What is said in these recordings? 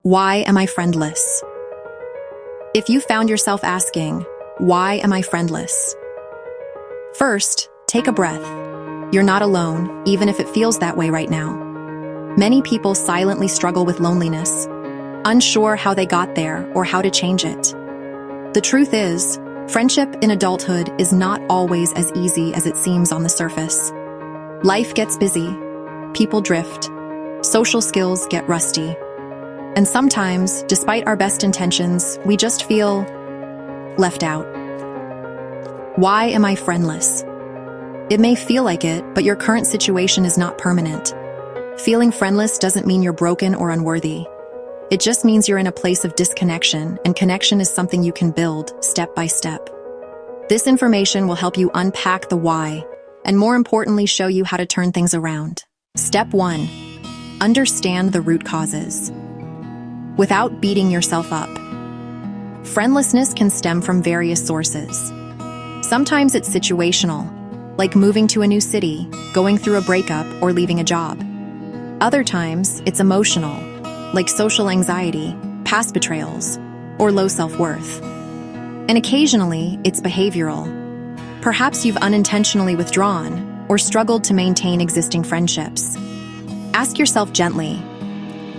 Why am I friendless? If you found yourself asking, why am I friendless? First, take a breath. You're not alone, even if it feels that way right now. Many people silently struggle with loneliness, unsure how they got there or how to change it. The truth is, friendship in adulthood is not always as easy as it seems on the surface. Life gets busy, people drift, social skills get rusty. And sometimes, despite our best intentions, we just feel left out. Why am I friendless? It may feel like it, but your current situation is not permanent. Feeling friendless doesn't mean you're broken or unworthy. It just means you're in a place of disconnection, and connection is something you can build step by step. This information will help you unpack the why, and more importantly, show you how to turn things around. Step 1. Understand the root causes. Without beating yourself up. Friendlessness can stem from various sources. Sometimes it's situational, like moving to a new city, going through a breakup, or leaving a job. Other times, it's emotional, like social anxiety, past betrayals, or low self-worth. And occasionally, it's behavioral. Perhaps you've unintentionally withdrawn or struggled to maintain existing friendships. Ask yourself gently,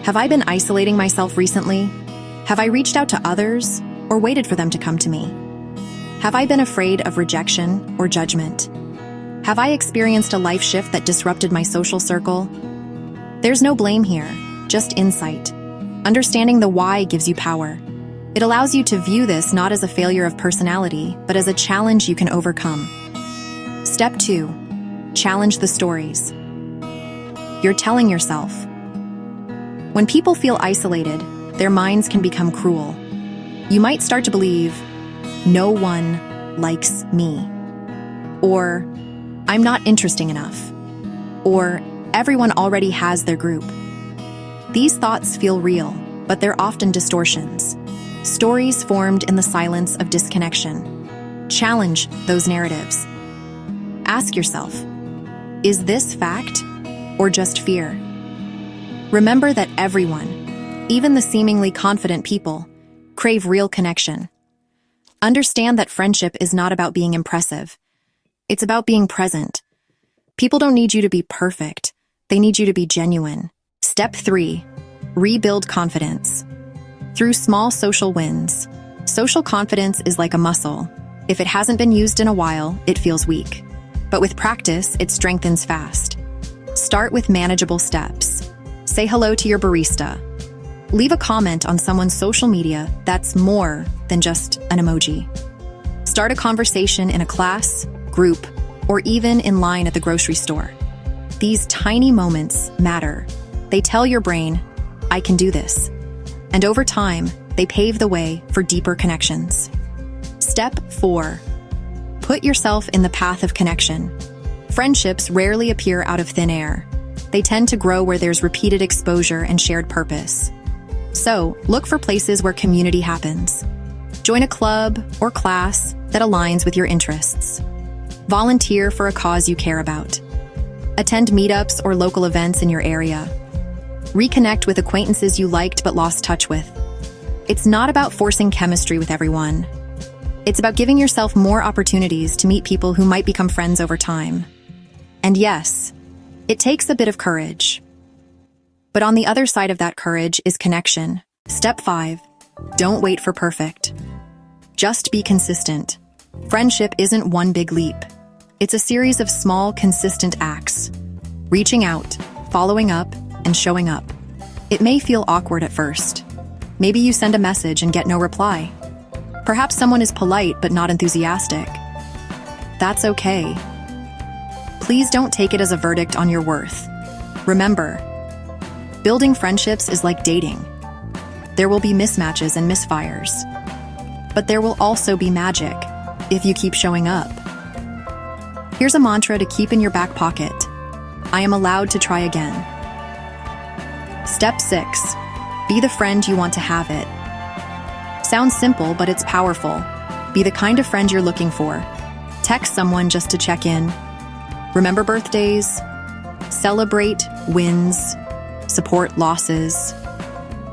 have I been isolating myself recently? Have I reached out to others or waited for them to come to me? Have I been afraid of rejection or judgment? Have I experienced a life shift that disrupted my social circle? There's no blame here, just insight. Understanding the why gives you power. It allows you to view this not as a failure of personality, but as a challenge you can overcome. Step 2. Challenge the stories. You're telling yourself. When people feel isolated, their minds can become cruel. You might start to believe, no one likes me. Or, I'm not interesting enough. Or, everyone already has their group. These thoughts feel real, but they're often distortions. Stories formed in the silence of disconnection. Challenge those narratives. Ask yourself, is this fact or just fear? Remember that everyone, even the seemingly confident people, crave real connection. Understand that friendship is not about being impressive. It's about being present. People don't need you to be perfect. They need you to be genuine. Step 3. Rebuild confidence. Through small social wins. Social confidence is like a muscle. If it hasn't been used in a while, it feels weak. But with practice, it strengthens fast. Start with manageable steps. Say hello to your barista. Leave a comment on someone's social media that's more than just an emoji. Start a conversation in a class, group, or even in line at the grocery store. These tiny moments matter. They tell your brain, I can do this. And over time, they pave the way for deeper connections. Step 4. Put yourself in the path of connection. Friendships rarely appear out of thin air. They tend to grow where there's repeated exposure and shared purpose. So, look for places where community happens. Join a club or class that aligns with your interests. Volunteer for a cause you care about. Attend meetups or local events in your area. Reconnect with acquaintances you liked but lost touch with. It's not about forcing chemistry with everyone. It's about giving yourself more opportunities to meet people who might become friends over time. And yes, it takes a bit of courage. But on the other side of that courage is connection. Step 5. Don't wait for perfect. Just be consistent. Friendship isn't one big leap. It's a series of small, consistent acts. Reaching out, following up, and showing up. It may feel awkward at first. Maybe you send a message and get no reply. Perhaps someone is polite but not enthusiastic. That's okay. Please don't take it as a verdict on your worth. Remember, building friendships is like dating. There will be mismatches and misfires. But there will also be magic if you keep showing up. Here's a mantra to keep in your back pocket. I am allowed to try again. Step 6. Be the friend you want to have it. Sounds simple, but it's powerful. Be the kind of friend you're looking for. Text someone just to check in. Remember birthdays. Celebrate wins. Support losses.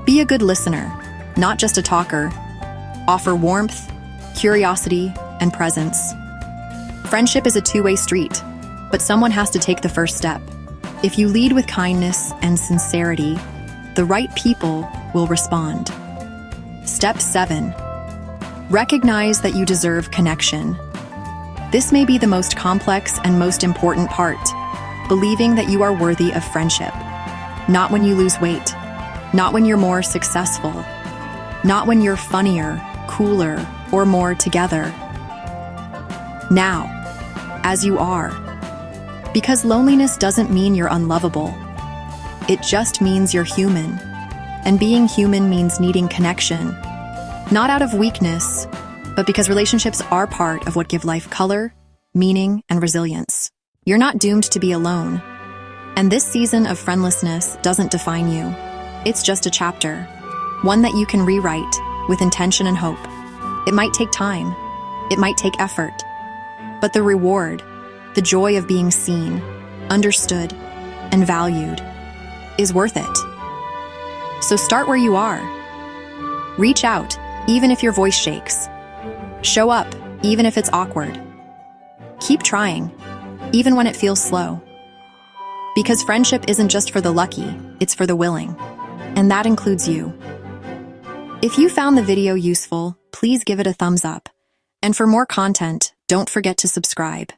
Be a good listener, not just a talker. Offer warmth, curiosity, and presence. Friendship is a two-way street, but someone has to take the first step. If you lead with kindness and sincerity, the right people will respond. Step 7. Recognize that you deserve connection. This may be the most complex and most important part, believing that you are worthy of friendship. Not when you lose weight, not when you're more successful, not when you're funnier, cooler, or more together. Now, as you are. Because loneliness doesn't mean you're unlovable. It just means you're human. And being human means needing connection. Not out of weakness, but because relationships are part of what give life color, meaning, and resilience. You're not doomed to be alone. And this season of friendlessness doesn't define you. It's just a chapter, one that you can rewrite with intention and hope. It might take time, it might take effort, but the reward, the joy of being seen, understood, and valued is worth it. So start where you are. Reach out, even if your voice shakes. Show up, even if it's awkward. Keep trying, even when it feels slow. Because friendship isn't just for the lucky, it's for the willing. And that includes you. If you found the video useful, please give it a thumbs up. And for more content, don't forget to subscribe.